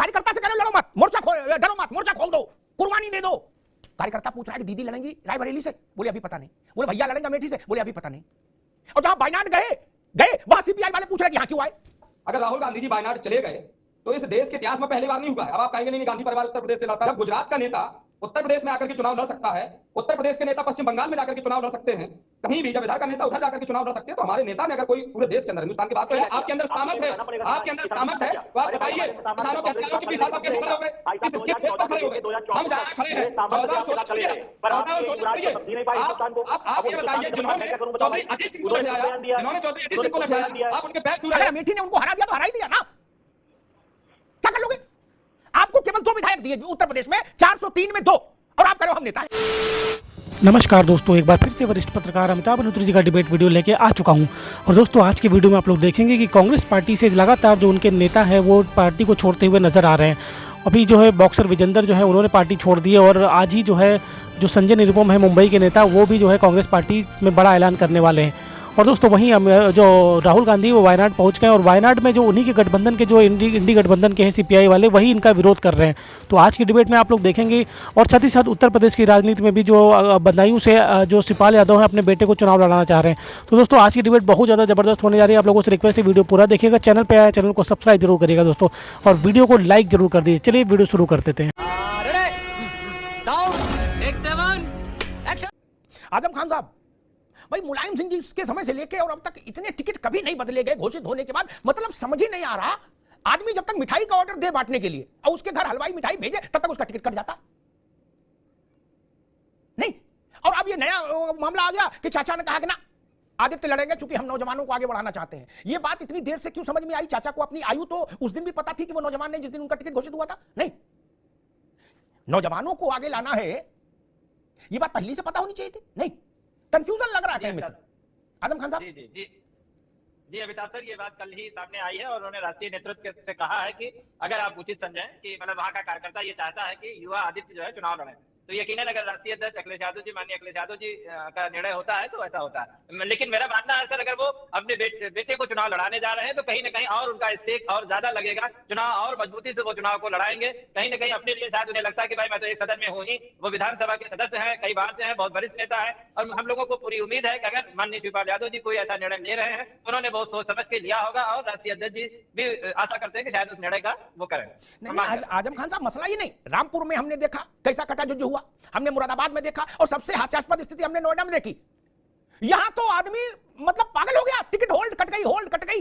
कार्यकर्ता से कह रहे हो लड़ो मत, मोर्चा खोल, डरो मत, मोर्चा खोल दो, कुर्बानी दे दो। कार्यकर्ता पूछ रहा है कि दीदी लड़ेंगी रायबरेली से, बोले अभी पता नहीं। बोले भैया लड़ेंगे अमेठी से, बोले अभी पता नहीं। और जहां वायनाड गए वहां सीपीआई वाले पूछ रहे हैं यहां क्यों आए। अगर राहुल गांधी जी वायनाड चले गए तो इस देश के इतिहास में पहली बार नहीं हुआ है। अब आप कहेंगे नहीं, गांधी परिवार उत्तर प्रदेश से लड़ता है। गुजरात का नेता उत्तर प्रदेश में आकर के चुनाव लड़ सकता है, उत्तर प्रदेश के नेता पश्चिम बंगाल में जाकर के चुनाव लड़ सकते हैं, कहीं भी जब इधर का नेता उधर जाकर के चुनाव लड़ सकते हैं, तो हमारे नेता ने अगर कोई पूरे देश के अंदर, हिंदुस्तान की बात करें, आपके अंदर सामर्थ है, आपके अंदर सामर्थ है, तो आप बताइए किसानों के हथियारों के साथ आप कैसे खड़े हो गए, किस देश पर खड़े हो गए। हम जहां खड़े हैं 14 और 16 छोड़िए, आप ये बताइए जिन्होंने चौधरी अजीत सिंह को लड़ाया, जिन्होंने चौधरी अजीत सिंह को लड़ाया, आप उनके पैर छू रहे हैं। अमेठी ने उनको हरा दिया तो हरा ही दिया ना, क्या कर लोगे। आपको केवल 2 विधायक दिए उत्तर प्रदेश में, 403 में 2, और आप करो हम नेता हैं। नमस्कार दोस्तों, एक बार फिर से वरिष्ठ पत्रकार अमिताभ बंधु जी का डिबेट वीडियो लेके आ चुका हूं। और दोस्तों आज के वीडियो में आप लोग देखेंगे कि कांग्रेस पार्टी से लगातार जो उनके नेता है वो पार्टी को छोड़ते हुए नजर आ रहे हैं। अभी जो है बॉक्सर विजेंदर जो है उन्होंने पार्टी छोड़ दी है, और आज ही जो है जो संजय निरुपम है मुंबई के नेता, वो भी जो है कांग्रेस पार्टी में बड़ा ऐलान करने वाले हैं। और दोस्तों वहीं जो राहुल गांधी वो वायनाड पहुंच गए, और वायनाड में जो उन्हीं के गठबंधन के जो इंडी गठबंधन के हैं सीपीआई वाले, वही इनका विरोध कर रहे हैं। तो आज की डिबेट में आप लोग देखेंगे। और साथ ही साथ उत्तर प्रदेश की राजनीति में भी जो बदायूं से जो शिवपाल यादव हैं अपने बेटे को चुनाव लड़ाना चाह रहे हैं। तो दोस्तों आज की डिबेट बहुत ज़्यादा ज़बरदस्त होने जा रही है। आप लोगों से रिक्वेस्ट है वीडियो पूरा देखिएगा, चैनल पर आया चैनल को सब्सक्राइब जरूर करिएगा दोस्तों, और वीडियो को लाइक जरूर कर दीजिए। चलिए वीडियो शुरू कर देते हैं। आजम खान साहब, भाई मुलायम सिंह जी के समय से लेके और अब तक इतने टिकट कभी नहीं बदले गए घोषित होने के बाद। मतलब समझ ही नहीं आ रहा, आदमी जब तक मिठाई का ऑर्डर दे बांटने के लिए और उसके घर हलवाई मिठाई भेजे तब तक उसका टिकट कट जाता नहीं। और अब ये नया मामला आ गया कि चाचा ने कहा कि ना आदित्य लड़ेंगे क्योंकि हम नौजवानों को आगे बढ़ाना चाहते हैं। ये बात इतनी देर से क्यों समझ में आई? चाचा को अपनी आयु तो उस दिन भी पता थी कि वो नौजवान नहीं जिस दिन उनका टिकट घोषित हुआ था। नहीं, नौजवानों को आगे लाना है, ये बात पहले से पता होनी चाहिए थी। नहीं, कंफ्यूजन लग रहा है मित्र। आजम खान साहब, जी अमिताभ सर, ये बात कल ही सामने आई है और उन्होंने राष्ट्रीय नेतृत्व से कहा है कि अगर आप उचित समझें कि मतलब वहां का कार्यकर्ता ये चाहता है कि युवा आदित्य जो है चुनाव लड़े, तो यकीनन अगर राष्ट्रीय अध्यक्ष अखिलेश यादव जी, माननीय अखिलेश यादव जी का निर्णय होता है तो ऐसा होता है। लेकिन मेरा मानना है सर, अगर वो अपने बेटे को चुनाव लड़ाने जा रहे हैं तो कहीं ना कहीं और उनका स्टेक और ज्यादा लगेगा, चुनाव और मजबूती से वो चुनाव को लड़ाएंगे। कहीं ना कहीं अपने लिए शायद उन्हें लगता है कि भाई मैं तो एक सदन में हूं ही, वो विधानसभा के सदस्य हैं, कई बार से हैं, बहुत वरिष्ठ नेता है, और हम लोगों को पूरी उम्मीद है कि अगर माननीय शिवपाल यादव जी कोई ऐसा निर्णय ले रहे हैं तो उन्होंने बहुत सोच समझ के लिया होगा, और राष्ट्रीय अध्यक्ष जी भी आशा करते हैं कि शायद उस निर्णय का वो करें। आजम खान साहब, मसला ये नहीं, रामपुर में हमने देखा कैसा कटा जो हुआ, हमने मुरादाबाद में देखा, और सबसे हास्यास्पद स्थिति हमने नोएडा में देखी। यहां तो आदमी मतलब पागल हो गया, टिकट होल्ड कट गई,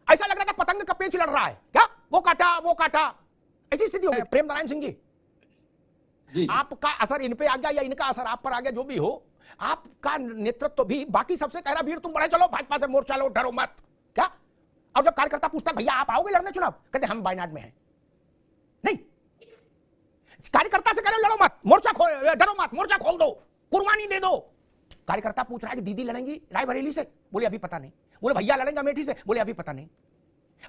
ऐसा लग रहा था पतंग का पेच लड़ रहा है क्या, वो काटा, ऐसी स्थिति हो गई। प्रेम नारायण सिंह जी, आपका असर इन पे आ गया या इनका असर आप पर आ गया, जो भी हो, आपका नेतृत्व भी बाकी सबसे कह रहा वीर तुम बढ़े चलो, भाजपा से मोर्चा लो, डरो मत, क्या? और जब कार्यकर्ता पूछता भैया आप आओगे लड़ने चुनाव, कहते हम वायनाड में हैं। नहीं, कार्यकर्ता से कह रहे हो लड़ो मत, मोर्चा खोल, डरो मत, मोर्चा खोल दो, कुर्बानी दे दो। कार्यकर्ता पूछ रहा है कि दीदी लड़ेंगी रायबरेली से, बोले अभी पता नहीं। बोले भैया लड़ेंगे अमेठी से, बोले अभी पता नहीं।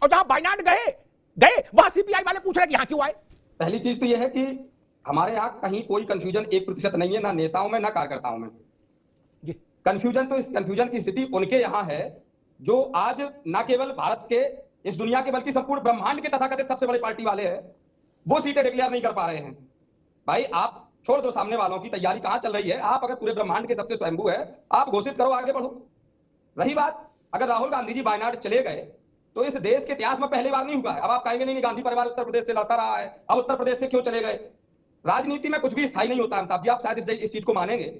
और जहां वायनाड गए वहां सीपीआई वाले पूछ रहे हैं कि यहां क्यों आए। पहली चीज तो यह है कि हमारे यहाँ कहीं कोई कंफ्यूजन 1% नहीं है, ना नेताओं में ना कार्यकर्ताओं में। कंफ्यूजन तो इस कंफ्यूजन की स्थिति उनके यहाँ है जो आज ना केवल भारत के, इस दुनिया के, बल्कि संपूर्ण ब्रह्मांड के तथाकथित सबसे बड़े पार्टी वाले हैं, वो सीटें डिक्लेयर नहीं कर पा रहे हैं। भाई आप छोड़ दो सामने वालों की, तैयारी कहां चल रही है? आप अगर पूरे ब्रह्मांड के सबसे स्वयंभू है, आप घोषित करो, आगे बढ़ो। रही बात, अगर राहुल गांधी जी वायनाड चले गए तो इस देश के इतिहास में पहली बार नहीं हुआ है। अब आप कहेंगे नहीं, गांधी परिवार उत्तर प्रदेश से लड़ता रहा है, अब उत्तर प्रदेश से क्यों चले गए? राजनीति में कुछ भी स्थायी नहीं होता अमिताभ जी, आप शायद इस चीज को मानेंगे।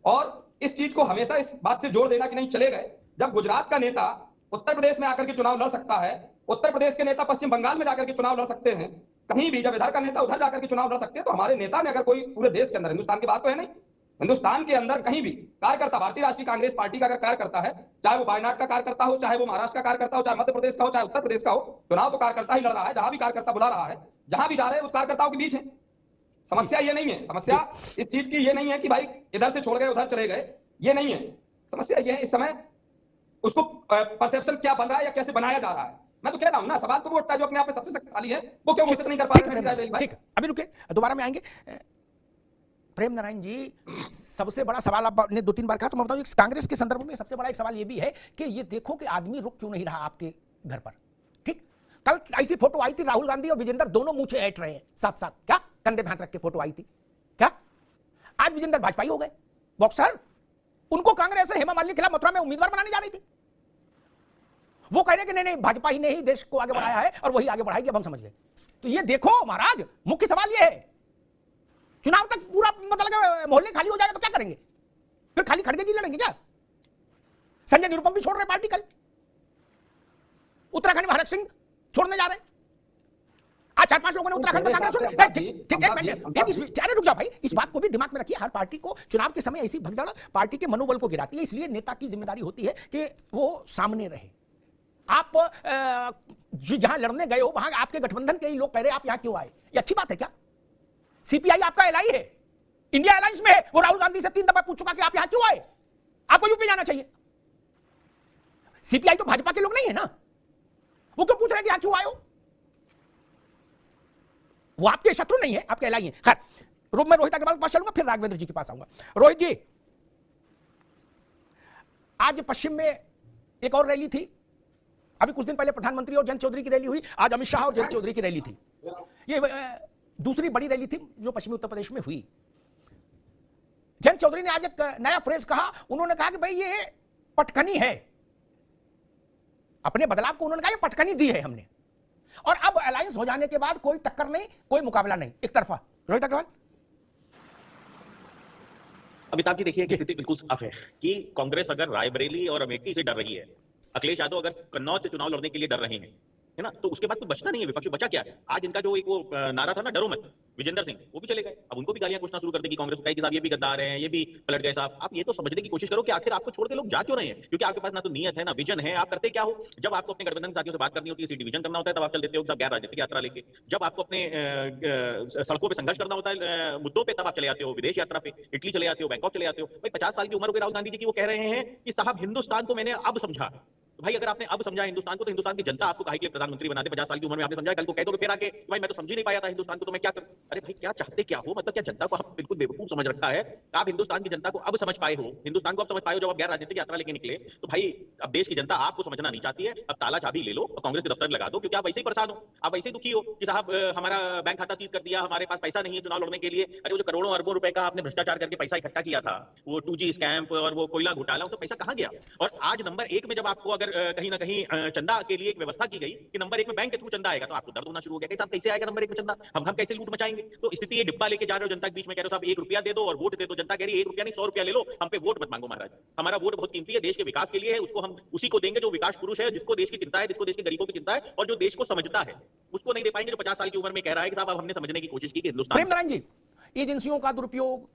और इस चीज को हमेशा इस बात से जोड़ देना कि नहीं चले गए। जब गुजरात का नेता उत्तर प्रदेश में आकर के चुनाव लड़ सकता है, उत्तर प्रदेश के नेता पश्चिम बंगाल में जाकर के चुनाव लड़ सकते हैं, कहीं भी जब इधर का नेता उधर जाकर के चुनाव लड़ सकते हैं, तो हमारे नेता ने अगर कोई पूरे देश के अंदर, हिंदुस्तान की बात तो है नहीं, हिंदुस्तान के अंदर कहीं भी कार्यकर्ता, भारतीय राष्ट्रीय कांग्रेस पार्टी का अगर कार्यकर्ता है, चाहे वो वायनाड का कार्यकर्ता हो, चाहे वो महाराष्ट्र का कार्यकर्ता हो, चाहे मध्य प्रदेश का हो, चाहे उत्तर प्रदेश का हो, चुनाव तो कार्यकर्ता ही लड़ रहा है। जहां भी कार्यकर्ता बुला रहा है, जहां भी जा रहे हैं, उस कार्यकर्ताओं के बीच है। समस्या ये नहीं है, समस्या इस चीज की ये नहीं है कि भाई इधर से छोड़ गए उधर चले गए, ये नहीं है। समस्या ये है इस समय उसको परसेप्शन क्या बन रहा है या कैसे बनाया जा रहा है। मैं तो कह रहा हूं ना, सवाल तो वो उठता है जो अपने आप में सबसे शक्तिशाली है, वो क्यों घोषित नहीं कर पा रहे? ठीक, अभी रुके, दोबारा में आएंगे। प्रेम नारायण जी, सबसे बड़ा सवाल आपने 2-3 बार कहा, तो मैं बताऊं कांग्रेस के संदर्भ में सबसे बड़ा एक सवाल ये भी है कि ये देखो कि आदमी रुक क्यों नहीं रहा आपके घर पर। ठीक, कल ऐसी फोटो आई थी, राहुल गांधी और विजेंद्र दोनों मूछें ऐंठ रहे हैं साथ साथ, क्या कंधे पे हाथ रख के फोटो आई थी क्या? आज विजेंद्र भाजपा हो गए बॉक्सर। उनको कांग्रेस हेमा मालिनी के खिलाफ मथुरा में उम्मीदवार बनाने जा रही थी। वो कह रहे कि नहीं भाजपा ही ने ही देश को आगे बढ़ाया है और वही आगे बढ़ाएगी, अब हम समझ गए। तो ये देखो महाराज, मुख्य सवाल ये है, चुनाव तक पूरा मतलब मोहल्ले खाली हो जाएगा तो क्या करेंगे फिर? खाली खड़गे जी लड़ेंगे क्या? संजय निरुपम भी छोड़ रहे पार्टी, कल उत्तराखंड में हरक सिंह छोड़ने जा रहे हैं। आज 4-5 लोगों ने उत्तराखंड में कांग्रेस अरे रुक जाओ भाई, इस बात को भी दिमाग में रखिए। हर पार्टी को चुनाव के समय ऐसी भगदड़ पार्टी के मनोबल को गिराती है, इसलिए नेता की जिम्मेदारी होती है कि वो सामने रहे। आप जहां लड़ने गए हो वहां आपके गठबंधन के ही लोग कह रहे हैं आप यहां क्यों आए, ये अच्छी बात है क्या? सीपीआई आपका एलआई है, इंडिया अलायंस में है, वो राहुल गांधी से 3 दफा पूछ चुका कि आप यहां क्यों आए, आपको यूपी जाना चाहिए। सीपीआई तो भाजपा के लोग नहीं है ना, वो क्यों पूछ रहे कि यहां क्यों आए हो? वो आपके शत्रु नहीं है, आपके एलआई है। खैर मैं रोहित अग्रवाल के पास चलूंगा, फिर राघवेंद्र जी के पास आऊंगा। रोहित जी, आज पश्चिम में एक और रैली थी, अभी कुछ दिन पहले प्रधानमंत्री और जयंत चौधरी की रैली हुई, आज अमित शाह और जयंत चौधरी की रैली थी। ये दूसरी बड़ी रैली थी जो पश्चिमी उत्तर प्रदेश में हुई। जयंत चौधरी ने आज एक नया फ्रेज कहा, उन्होंने कहा कि भाई ये पटकनी है, अपने बदलाव को उन्होंने कहा ये पटकनी दी है हमने, और अब अलायंस हो जाने के बाद कोई टक्कर नहीं, कोई मुकाबला नहीं, एक तरफा। रोहित अग्रवाल। अमिताभ जी, देखिए कि स्थिति बिल्कुल साफ है कि कांग्रेस अगर रायबरेली और अमेठी से डर रही है, अखिलेश यादव अगर कन्नौज से चुनाव लड़ने के लिए डर रहे हैं, है ना, तो उसके बाद कुछ बचना नहीं है। विपक्ष बचा क्या है? आज इनका जो एक वो नारा था ना, डरो मत, विजेंद्र सिंह, वो भी चले गए। अब उनको भी गालियां पूछना शुरू कर देगी कांग्रेस के साहब, ये भी गद्दार हैं, ये भी पलट गए साहब। आप ये तो समझने की कोशिश करो कि आखिर आपको छोड़ के लोग जा क्यों रहे हैं, क्योंकि आपके पास ना तो नियत है ना विजन है। आप करते क्या हो? जब आपको अपने गठबंधन साथियों से बात करनी होती है, सीट डिवीजन करना होता है, तब आप चल देते हो गैर राजनीतिक यात्रा लेके। जब आपको अपने सड़कों पर संघर्ष करना होता है मुद्दों पर, तब आप चले आते हो विदेश यात्रा पे, इटली चले आते हो, बैंकॉक चले आते हो। भाई 50 साल की उम्र हो गई राहुल गांधी जी की, वो कह रहे हैं कि साहब हिंदुस्तान को मैंने अब समझा। भाई अगर आपने अब समझा हिंदुस्तान को, तो हिंदुस्तान की जनता आपको काहे के लिए प्रधानमंत्री बनाते? 50 साल की उम्र में आपने समझा, कल को कह दोगे फिर आके भाई मैं तो समझ ही नहीं पाया था हिंदुस्तान को, तो मैं क्या करूं? अरे भाई क्या चाहते क्या हो? मतलब क्या जनता को आप बिल्कुल बेवकूफ समझ रखा है? आप हिंदुस्तान की जनता को अब समझ पाए हो, हिंदुस्तान को अब समझ पाए हो जब आप गैर राजनीतिक यात्रा लेके निकले। तो भाई अब देश की जनता आपको समझना नहीं चाहती है। अब ताला चाबी ले लो और कांग्रेस के दफ्तर लगा दो, क्योंकि आप वैसे ही परेशान हो, आप वैसे ही दुखी हो कि साहब हमारा बैंक खाता सीज कर दिया, हमारे पास पैसा नहीं है चुनाव लड़ने के लिए। अरे वो जो करोड़ों अरबों रुपए का आपने भ्रष्टाचार करके पैसा इकट्ठा किया था, वो 2G स्कैम और वो कोयला घोटाला, तो पैसा कहां गया? और आज नंबर 1 में जब आपको अगर कहीं ना कहीं चंदा के लिए एक व्यवस्था की गई कि नंबर 1 में बैंक के थ्रू चंदा आएगा, तो आपको दर्द होना शुरू हो गया कि साहब कैसे आएगा नंबर 1 में चंदा, हम कैसे लूट मचाएंगे? तो स्थिति ये डिब्बा लेके जा रहे हो जनता के बीच में, कह रहे हो साहब 1 रुपया दे दो और वोट दे दो। जनता कह रही है 1 रुपया नहीं 100 रुपया ले लो, हम पे वोट मत मांगो महाराज। हमारा वोट बहुत कीमती है, देश के विकास के लिए है, उसको हम उसी को देंगे जो विकास पुरुष है, जिसको देश की चिंता है, जिसको देश के गरीबों की चिंता है और जो देश को समझता है। उसको नहीं दे पाएंगे जो 50 साल की उम्र में कह रहा है कि साहब अब हमने समझने की कोशिश की कि हिंदुस्तान। प्रेम जी, एजेंसियों का दुरुपयोग,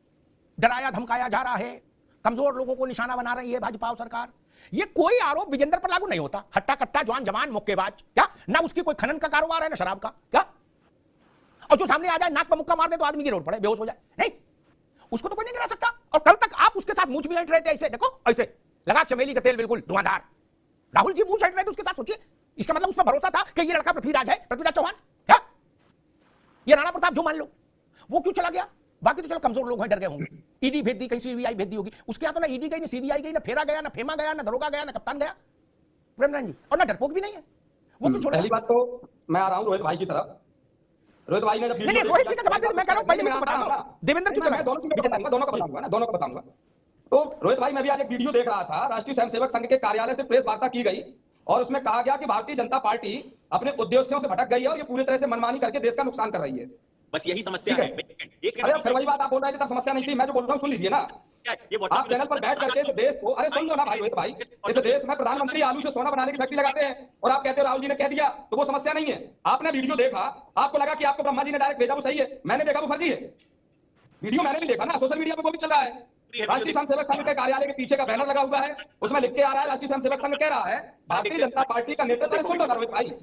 डराया धमकाया जा रहा है, कमजोर लोगों को निशाना बना रही है भाजपा सरकार। ये कोई आरोप विजेंद्र पर लागू नहीं होता। हट्टा कट्टा जवान जवान मुक्केबाज, क्या ना उसकी कोई खनन का कारोबार है ना शराब का, क्या? और जो सामने आ जाए नाक पर मुक्का मार दे तो आदमी की रोड पड़े, बेहोश हो जाए, नहीं, उसको तो कोई नहीं गिरा सकता। और कल तक आप उसके साथ मूंछ भी हट रहे थे, ऐसे देखो, ऐसे लगा चमेली का तेल बिल्कुल धुआंधार। राहुल जी मूंछ हट रहे थे उसके साथ, सोचिए, इसका मतलब उस पर भरोसा था कि ये लड़का पृथ्वीराज है, पृथ्वीराज चौहान, क्या ये राणा प्रताप जो मान लो, वो क्यों चला गया? बाकी तो चलो कमजोर लोग हैं, डर गए होंगे, ईडी भेज दी, कहीं सीबीआई भेज दी होगी। उसके यहाँ तो ना ईडी गई, ना सीबीआई गई, ना फेरा गया, ना फेमा गया, ना दरोगा गया, ना कप्तान गया, प्रेमनाथ जी, और ना डरपोक भी नहीं है। वो क्यों छोड़ा? पहली बात तो मैं आ रहा हूं रोहित भाई की तरफ। रोहित भाई ने जब नहीं रोहित जी का जवाब दे, मैं कह रहा हूं पहले मैं बता दूं देवेंद्र की तरफ, दोनों का बताऊंगा। तो रोहित भाई, मैं भी आज एक वीडियो देख रहा था, राष्ट्रीय स्वयंसेवक संघ के कार्यालय से प्रेस वार्ता की गई और उसमें कहा गया कि भारतीय जनता पार्टी अपने उद्देश्यों से भटक गई है और ये पूरी तरह से मनमानी करके देश का नुकसान कर रही है। बस यही समस्या है। अरे फिर वही बात आप बोल रहे थे, तब समस्या नहीं थी, मैं जो बोल रहा हूँ सुन लीजिए ना। आप चैनल पर बैठ करके इस देश को, अरे सुन लो ना भाई रोहित भाई, इस देश में प्रधानमंत्री आलू से सोना बनाने की फैक्ट्री लगाते हैं और आप कहते हो राहुल जी ने कह दिया तो वो समस्या नहीं है। आपने वीडियो देखा, आपको लगा कि आपको ब्रह्मा जी ने डायरेक्ट भेजा, वो सही है, मैंने देखा वो फर्जी है। वीडियो मैंने भी देखा ना, सोशल मीडिया पर वो भी चल रहा है। राष्ट्रीय स्वयंसेवक संघ के कार्यालय के पीछे का बैनर लगा हुआ है, उसमें लिख के आ रहा है, राष्ट्रीय स्वयंसेवक संघ कह रहा है भारतीय जनता पार्टी का नेतृत्व। सुन लो ना रोहित भाई,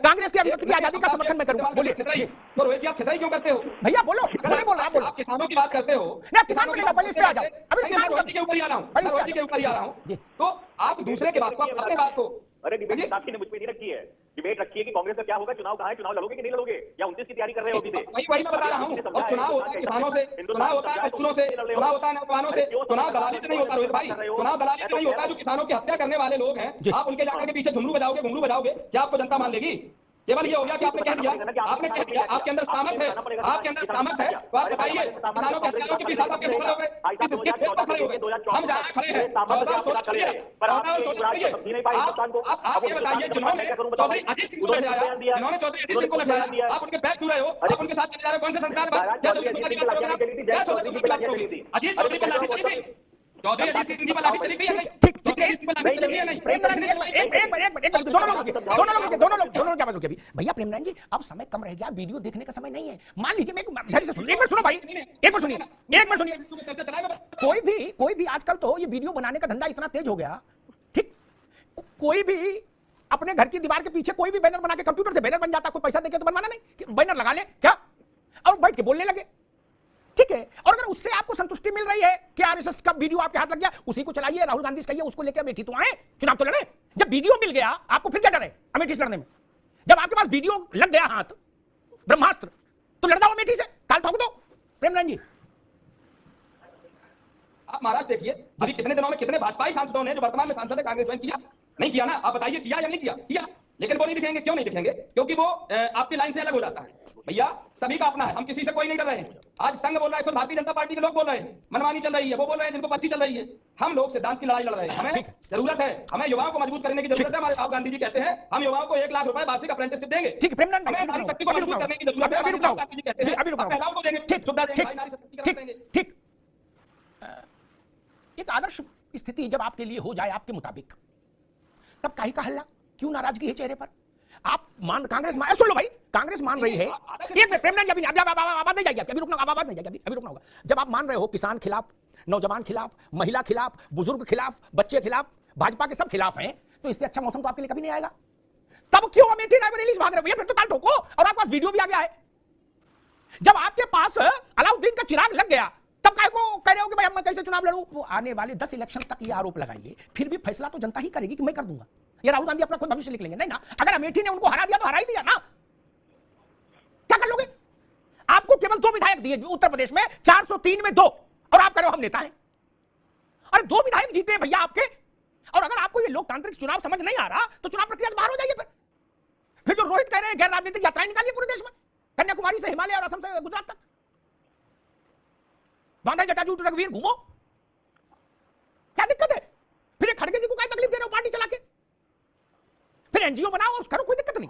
कांग्रेस की अभिव्यक्ति की आजादी का समर्थन मैं करूंगा। बोलिए तो रोहित जी, आप खतरा क्यों करते हो? भैया बोलो, आप किसानों की बात करते हो ना, किसानों के रोजी के ऊपर ही आ रहा हूँ, रोजी के ऊपर ही आ रहा हूँ। तो आप दूसरे की बात को, अपने बात को, अरे डिबेट आपकी ने मुझ पे नहीं रखी है, डिबेट रखिए कि कांग्रेस का क्या होगा, चुनाव कहाँ है, चुनाव लड़ोगे कि नहीं लड़ोगे, या 29 की तैयारी कर रहे हो अभी से? वही मैं बता रहा हूँ। और चुनाव होता है किसानों से, चुनाव होता है मजदूरों से, चुनाव होता है नौजवानों से, चुनाव दलाली से नहीं होता रोहित भाई, चुनाव दलाली से नहीं होता। जो किसानों की हत्या करने वाले लोग हैं, आप उनके जाकर के पीछे झुमरू बजाओगे, क्या आपको जनता मान लेगी? केवल ये हो गया कि आपने कह दिया, आपके अंदर सामर्थ है, तो आप बताइए किसानों के हत्यारों के साथ आप कैसे खड़े हो गए? हम जहाँ खड़े हैं, आप ये बताइए, जिन्होंने चौधरी अजीत सिंह को लड़ाया, आप उनके पैर छू रहे हो, आप उनके साथ चले जा रहे हो, कौन से संस्कार? क्या चौधरी की बात करोगे? क्या चौधरी की बात करोगे? अजीत चौधरी पर लाठी चली थी, चौधरी अजीत सिंह की पर लाठी चली थी, दोनों क्या बात होगी? भैया प्रेमनारायण जी, अब समय कम रह गया, वीडियो देखने का समय नहीं है। मान लीजिए, मैं धैर्य से सुनो, एक मिनट सुनो भाई, एक मिनट सुनिए। कोई भी आजकल तो ये वीडियो बनाने का धंधा इतना तेज हो गया, ठीक, कोई भी अपने घर की दीवार के पीछे कोई भी बैनर बना के, कंप्यूटर से बैनर बन जाता, कोई पैसा देके तो बनवाना नहीं, बैनर लगा ले क्या और बैठ के बोलने लगे, ठीक है। और अगर उससे आपको संतुष्टि मिल रही है कि आरएसएस का वीडियो आपके हाथ लग गया, उसी को चलाइए, राहुल गांधी से कहिए उसको लेकर अमेठी तो आए, चुनाव तो लड़े। जब वीडियो मिल गया आपको, फिर क्या डर है अमेठी से लड़ने में? जब आपके पास वीडियो लग गया हाथ, ब्रह्मास्त्र, तो लड़ जाओ अमेठी से, ताल ठोक दो। प्रेमनारायण जी, आप महाराष्ट्र देखिए, अभी कितने दिनों में कितने भाजपाई सांसदों ने जो वर्तमान में सांसद है कांग्रेस ज्वाइन किया? नहीं किया ना? आप बताइए, किया या नहीं किया? किया, लेकिन वो नहीं दिखेंगे। क्यों नहीं दिखेंगे? क्योंकि वो आपकी लाइन से अलग हो जाता है। भैया सभी का अपना है, हम किसी से कोई नहीं डर रहे हैं। आज संघ बोल रहा है, खुद भारतीय जनता पार्टी के लोग बोल रहे हैं मनमानी चल रही है, वो बोल रहे हैं जिनको पर्ची चल रही है। हम लोग सिद्धांत की लड़ाई लड़ रहे हैं। हमें जरूरत है, हमें युवाओं को मजबूत करने की जरूरत है। हमारे राहुल गांधी जी कहते हैं हम युवाओं को 1 लाख रुपए वार्षिक अप्रेंटिसशिप देंगे। ठीक है प्रेमनारायण हमें नारी शक्ति को मजबूत करने की जरूरत है। राहुल गांधी जी कहते हैं महिलाओं को देंगे, सुविधा देंगे, नारी शक्ति देंगे। ठीक, एक आदर्श स्थिति जब आपके लिए हो जाए आपके मुताबिक, तब काहे का हल्ला, क्यों नाराजगी है चेहरे पर? आप मान कांग्रेस मान, सुन लो भाई, कांग्रेस मान रही है, एक मिनट प्रेमनारायण जी, आवाज नहीं जाएगी, अभी रुकना, आवाज नहीं जाएगी, अभी रुकना होगा। जब आप मान रहे हो किसान खिलाफ, नौजवान खिलाफ, महिला खिलाफ, बुजुर्ग खिलाफ, बच्चे खिलाफ, भाजपा के सब खिलाफ हैं, तो इससे अच्छा मौसम तो आपके लिए कभी नहीं आएगा। तब क्यों अमेठी रायबरेली भाग रहे हो? फिर तो ताल ठोको। और आपके पास वीडियो भी आ गया है। जब आपके पास अलाउद्दीन का चिराग लग गया, तब काय को कह रहे हो कि भाई मैं कैसे चुनाव लड़ूं? वो आने वाले 10 इलेक्शन तक ये आरोप लगाइए, फिर भी फैसला तो जनता ही करेगी कि मैं कर दूंगा। ये राहुल गांधी अपना खुद भविष्य लिख लेंगे, नहीं ना? अगर अमेठी ने उनको हरा दिया तो हरा ही दिया ना, क्या कर लोगे? आपको केवल 2 विधायक दिए उत्तर प्रदेश में, 403 में 2, और आप कह रहे हो हम नेता हैं। अरे 2 विधायक जीते हैं भैया आपके। और अगर आपको ये लोकतांत्रिक चुनाव समझ नहीं आ रहा तो चुनाव प्रक्रिया से बाहर हो जाइए। फिर जो रोहित कह रहे हैं गैर राजनीतिक यात्राएं निकालिए पूरे देश में, कन्याकुमारी से हिमालय और असम से गुजरात तक, बांधा जटाजूट रघुवीर घूमो, क्या दिक्कत है? फिर खड़गे जी को क्या तकलीफ दे रहे हो पार्टी चला के? फिर एनजीओ बनाओ और करो, कोई दिक्कत नहीं।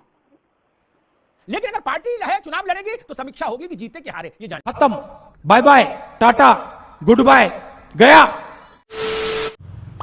लेकिन अगर पार्टी है चुनाव लड़ेगी तो समीक्षा होगी कि जीते कि हारे, ये जान। खत्म, bye bye, tata, good bye, गया।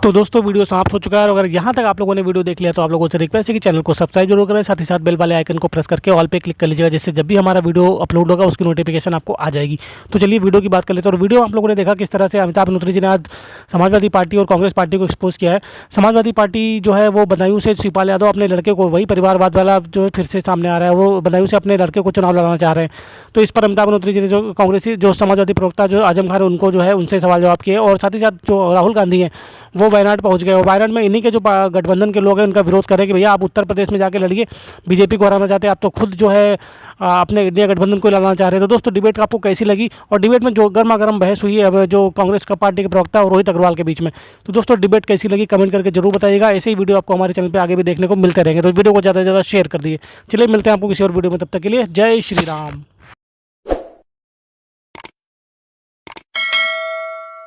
तो दोस्तों वीडियो समाप्त हो चुका है। और अगर यहाँ तक आप लोगों ने वीडियो देख लिया तो आप लोगों से रिक्वेस्ट है कि चैनल को सब्सक्राइब जरूर करें, साथ ही साथ बेल वाले आइकन को प्रेस करके ऑल पे क्लिक कर लीजिएगा, जिससे जब भी हमारा वीडियो अपलोड होगा उसकी नोटिफिकेशन आपको आ जाएगी। तो चलिए वीडियो की बात कर लेते हैं। और वीडियो आप लोगों ने देखा किस तरह से अमिताभ बंधोत्री जी ने आज समाजवादी पार्टी और कांग्रेस पार्टी को एक्सपोज किया है। समाजवादी पार्टी जो है वो बदायूं से शिवपाल यादव अपने लड़के को, वही परिवारवाद वाला जो है फिर से सामने आ रहा है, वो बदायूं से अपने लड़के को चुनाव लड़ाना चाह रहे हैं। तो इस पर अमिताभ बंधोत्री जी ने जो कांग्रेसी जो समाजवादी प्रवक्ता जो आजम खान है उनको जो है उनसे सवाल जवाब किए। और साथ ही साथ जो राहुल गांधी हैं वो वायनाड पहुंच गए। और वायनाड में इन्हीं के जो गठबंधन के लोग हैं उनका विरोध करें कि भैया आप उत्तर प्रदेश में जाके लड़िए, बीजेपी को हराना चाहते हैं, आप तो खुद जो है अपने इंडिया गठबंधन को लाना चाह रहे हैं। तो दोस्तों डिबेट आपको कैसी लगी? और डिबेट में जो गर्मा गर्म बहस हुई है जो कांग्रेस का पार्टी के प्रवक्ता और रोहित अग्रवाल के बीच में, तो दोस्तों डिबेट कैसी लगी कमेंट करके जरूर बताइएगा। ऐसे ही वीडियो आपको हमारे चैनल पर आगे भी देखने को मिलते रहेंगे, तो वीडियो को ज़्यादा से ज़्यादा शेयर कर दिए। चलिए मिलते हैं आपको किसी और वीडियो में, तब तक के लिए जय श्री राम।